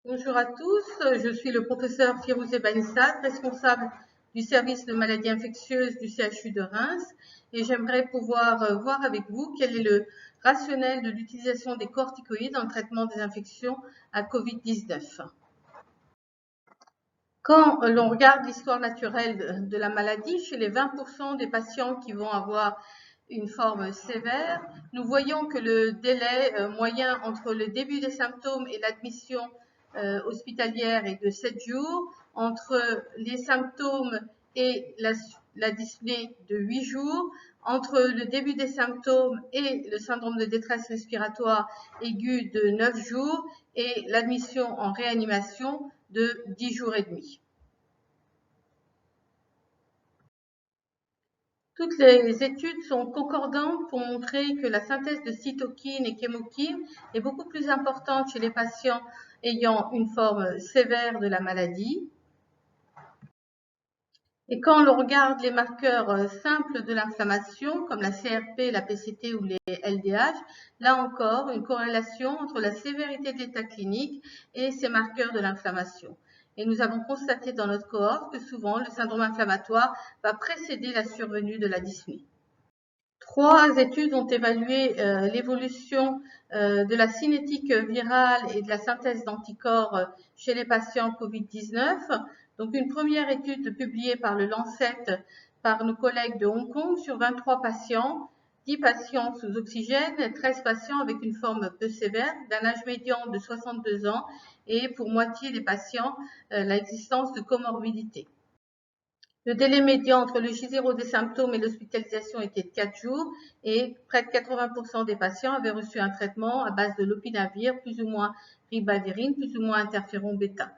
Bonjour à tous, je suis le professeur Firouzeh Banissat, responsable du service de maladies infectieuses du CHU de Reims, et j'aimerais pouvoir voir avec vous quel est le rationnel de l'utilisation des corticoïdes dans le traitement des infections à Covid-19. Quand l'on regarde l'histoire naturelle de la maladie, chez les 20% des patients qui vont avoir une forme sévère, nous voyons que le délai moyen entre le début des symptômes et l'admission hospitalière est de 7 jours, entre les symptômes et la dyspnée de 8 jours, entre le début des symptômes et le syndrome de détresse respiratoire aiguë de 9 jours et l'admission en réanimation de 10 jours et demi. Toutes les études sont concordantes pour montrer que la synthèse de cytokines et chémokines est beaucoup plus importante chez les patients ayant une forme sévère de la maladie. Et quand l'on regarde les marqueurs simples de l'inflammation, comme la CRP, la PCT ou les LDH, là encore, une corrélation entre la sévérité de l'état clinique et ces marqueurs de l'inflammation. Et nous avons constaté dans notre cohorte que souvent, le syndrome inflammatoire va précéder la survenue de la dyspnée. 3 études ont évalué l'évolution de la cinétique virale et de la synthèse d'anticorps chez les patients Covid-19. Donc, une première étude publiée par le Lancet par nos collègues de Hong Kong sur 23 patients, 10 patients sous oxygène, 13 patients avec une forme peu sévère, d'un âge médian de 62 ans et pour moitié des patients l'existence de comorbidité. Le délai médian entre le J0 des symptômes et l'hospitalisation était de 4 jours et près de 80% des patients avaient reçu un traitement à base de lopinavir, plus ou moins ribavirine, plus ou moins interféron bêta.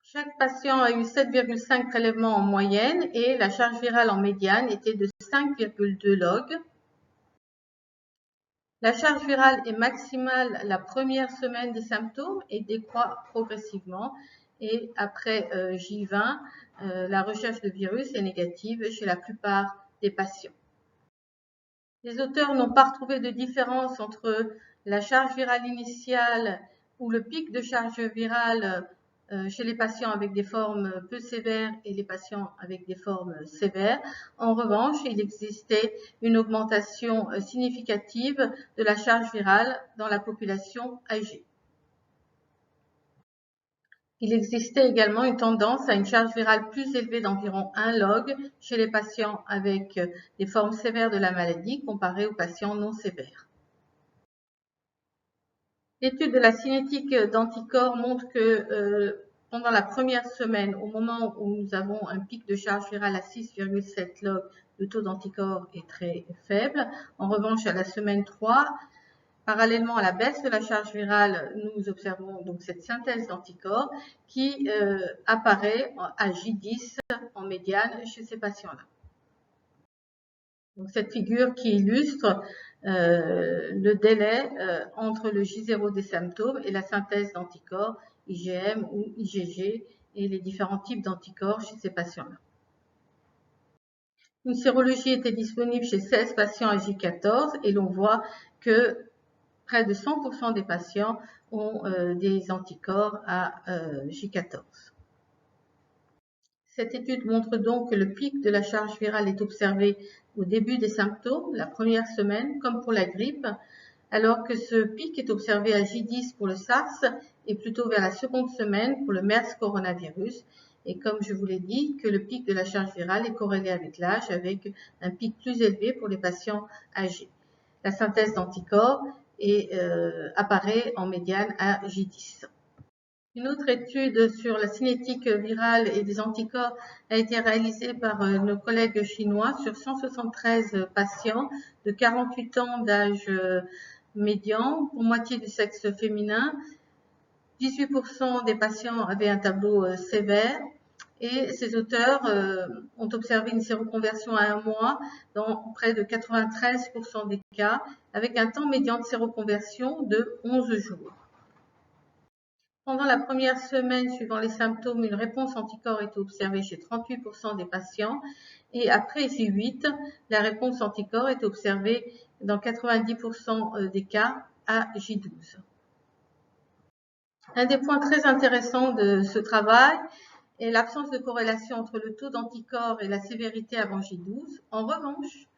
Chaque patient a eu 7,5 prélèvements en moyenne et la charge virale en médiane était de 5,2 log. La charge virale est maximale la première semaine des symptômes et décroît progressivement. Et après J20, la recherche de virus est négative chez la plupart des patients. Les auteurs n'ont pas retrouvé de différence entre la charge virale initiale ou le pic de charge virale chez les patients avec des formes peu sévères et les patients avec des formes sévères. En revanche, il existait une augmentation significative de la charge virale dans la population âgée. Il existait également une tendance à une charge virale plus élevée d'environ 1 log chez les patients avec des formes sévères de la maladie comparée aux patients non sévères. L'étude de la cinétique d'anticorps montre que pendant la première semaine, au moment où nous avons un pic de charge virale à 6,7 log, le taux d'anticorps est très faible. En revanche, à la semaine 3, parallèlement à la baisse de la charge virale, nous observons donc cette synthèse d'anticorps qui apparaît à J10 en médiane chez ces patients-là. Donc cette figure qui illustre le délai entre le J0 des symptômes et la synthèse d'anticorps IgM ou IgG et les différents types d'anticorps chez ces patients-là. Une sérologie était disponible chez 16 patients à J14 et l'on voit que près de 100% des patients ont des anticorps à J14. Cette étude montre donc que le pic de la charge virale est observé au début des symptômes, la première semaine, comme pour la grippe, alors que ce pic est observé à J10 pour le SARS et plutôt vers la seconde semaine pour le MERS coronavirus. Et comme je vous l'ai dit, que le pic de la charge virale est corrélé avec l'âge, avec un pic plus élevé pour les patients âgés. La synthèse d'anticorps apparaît en médiane à J10. Une autre étude sur la cinétique virale et des anticorps a été réalisée par nos collègues chinois sur 173 patients de 48 ans d'âge médian, pour moitié du sexe féminin. 18% des patients avaient un tableau sévère et ces auteurs ont observé une séroconversion à 1 mois dans près de 93% des cas, avec un temps médian de séroconversion de 11 jours. Pendant la première semaine suivant les symptômes, une réponse anticorps était observée chez 38% des patients et après J8, la réponse anticorps est observée dans 90% des cas à J12. Un des points très intéressants de ce travail est l'absence de corrélation entre le taux d'anticorps et la sévérité avant J12. En revanche,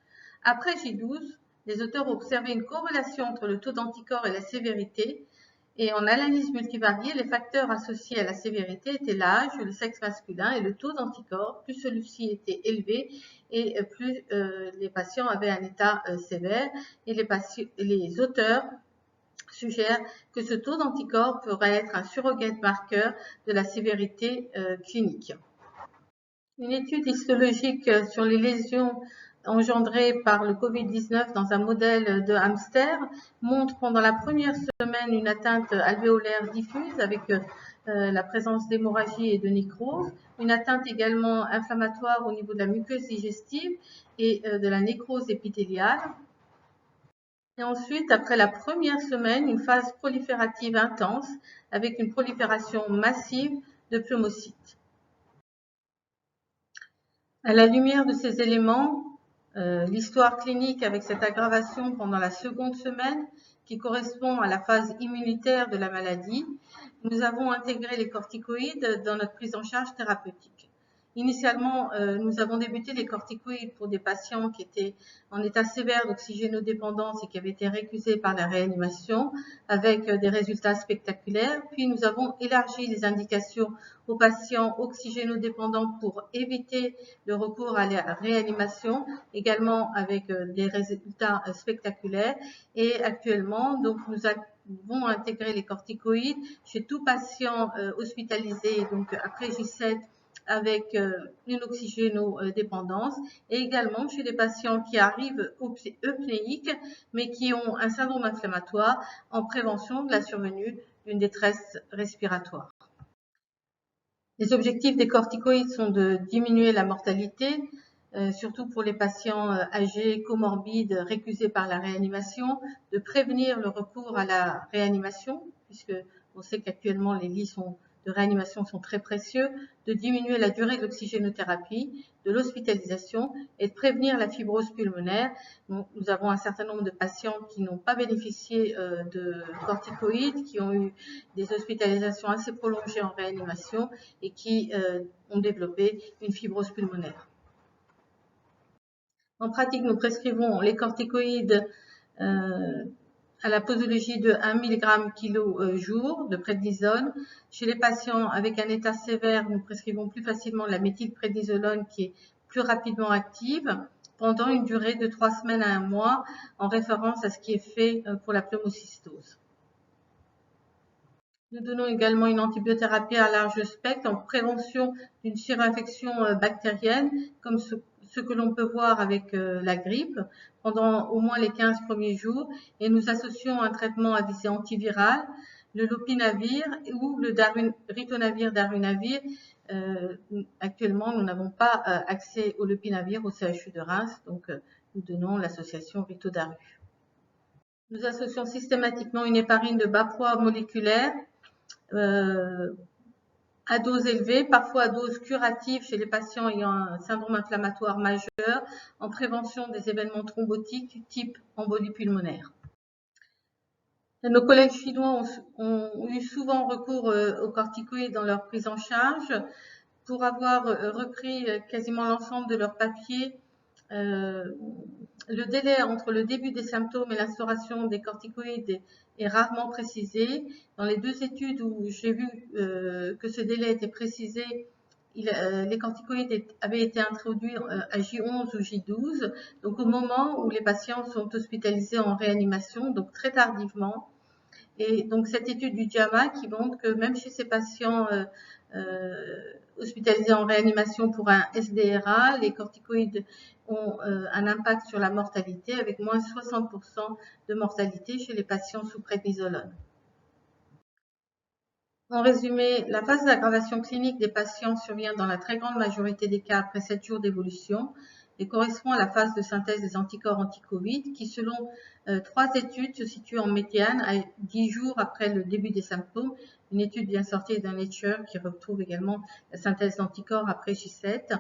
après J12, les auteurs ont observé une corrélation entre le taux d'anticorps et la sévérité, et en analyse multivariée, les facteurs associés à la sévérité étaient l'âge, le sexe masculin et le taux d'anticorps. Plus celui-ci était élevé et plus les patients avaient un état sévère, et les auteurs suggèrent que ce taux d'anticorps pourrait être un surrogate marqueur de la sévérité clinique. Une étude histologique sur les lésions engendrées par le Covid-19 dans un modèle de hamster montre pendant la première semaine une atteinte alvéolaire diffuse avec la présence d'hémorragie et de nécrose, une atteinte également inflammatoire au niveau de la muqueuse digestive et de la nécrose épithéliale. Et ensuite, après la première semaine, une phase proliférative intense avec une prolifération massive de pneumocytes. À la lumière de ces éléments, l'histoire clinique avec cette aggravation pendant la seconde semaine, qui correspond à la phase immunitaire de la maladie, nous avons intégré les corticoïdes dans notre prise en charge thérapeutique. Initialement, nous avons débuté les corticoïdes pour des patients qui étaient en état sévère d'oxygénodépendance et qui avaient été récusés par la réanimation avec des résultats spectaculaires. Puis nous avons élargi les indications aux patients oxygénodépendants pour éviter le recours à la réanimation, également avec des résultats spectaculaires. Et actuellement, donc, nous avons intégré les corticoïdes chez tout patient hospitalisé, donc après J7, avec une oxygénodépendance, et également chez les patients qui arrivent eupnéiques mais qui ont un syndrome inflammatoire en prévention de la survenue d'une détresse respiratoire. Les objectifs des corticoïdes sont de diminuer la mortalité, surtout pour les patients âgés, comorbides, récusés par la réanimation, de prévenir le recours à la réanimation, puisque on sait qu'actuellement les lits de réanimation sont très précieux, de diminuer la durée de l'oxygénothérapie, de l'hospitalisation et de prévenir la fibrose pulmonaire. Donc, nous avons un certain nombre de patients qui n'ont pas bénéficié de corticoïdes, qui ont eu des hospitalisations assez prolongées en réanimation et qui ont développé une fibrose pulmonaire. En pratique, nous prescrivons les corticoïdes à la posologie de 1 mg kg jour de prednisone. Chez les patients avec un état sévère, nous prescrivons plus facilement la méthylprednisolone qui est plus rapidement active pendant une durée de 3 semaines à 1 mois en référence à ce qui est fait pour la pneumocystose. Nous donnons également une antibiothérapie à large spectre en prévention d'une surinfection bactérienne, comme ce que l'on peut voir avec la grippe pendant au moins les 15 premiers jours, et nous associons un traitement à visée antivirale, le lopinavir ou le ritonavir-darunavir. Actuellement, nous n'avons pas accès au lopinavir au CHU de Reims, donc nous donnons l'association Rito-Daru. Nous associons systématiquement une héparine de bas poids moléculaire à dose élevée, parfois à dose curative chez les patients ayant un syndrome inflammatoire majeur, en prévention des événements thrombotiques type embolie pulmonaire. Nos collègues chinois ont eu souvent recours aux corticoïdes dans leur prise en charge. Pour avoir repris quasiment l'ensemble de leurs papiers, le délai entre le début des symptômes et l'instauration des corticoïdes est rarement précisé. Dans les 2 études où j'ai vu que ce délai était précisé, les corticoïdes avaient été introduits à J11 ou J12, donc au moment où les patients sont hospitalisés en réanimation, donc très tardivement. Et donc cette étude du JAMA qui montre que même chez ces patients hospitalisés en réanimation pour un SDRA, les corticoïdes ont un impact sur la mortalité avec moins 60% de mortalité chez les patients sous prednisolone. En résumé, la phase d'aggravation clinique des patients survient dans la très grande majorité des cas après 7 jours d'évolution et correspond à la phase de synthèse des anticorps anti-Covid qui, selon 3 études, se situe en médiane à 10 jours après le début des symptômes. Une étude vient sortir d'un Nature qui retrouve également la synthèse d'anticorps après J7.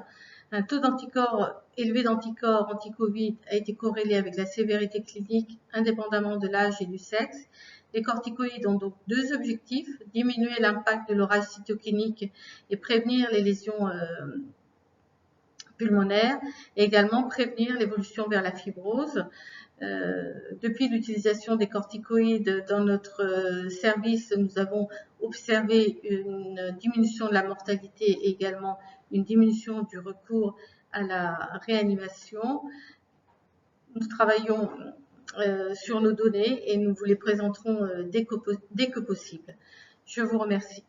Un taux d'anticorps élevé d'anticorps anti-Covid a été corrélé avec la sévérité clinique indépendamment de l'âge et du sexe. Les corticoïdes ont donc deux objectifs, diminuer l'impact de l'orage cytokinique et prévenir les lésions pulmonaires, et également prévenir l'évolution vers la fibrose. Depuis l'utilisation des corticoïdes dans notre service, nous avons observé une diminution de la mortalité et également une diminution du recours à la réanimation. Nous travaillons sur nos données et nous vous les présenterons dès que possible. Je vous remercie.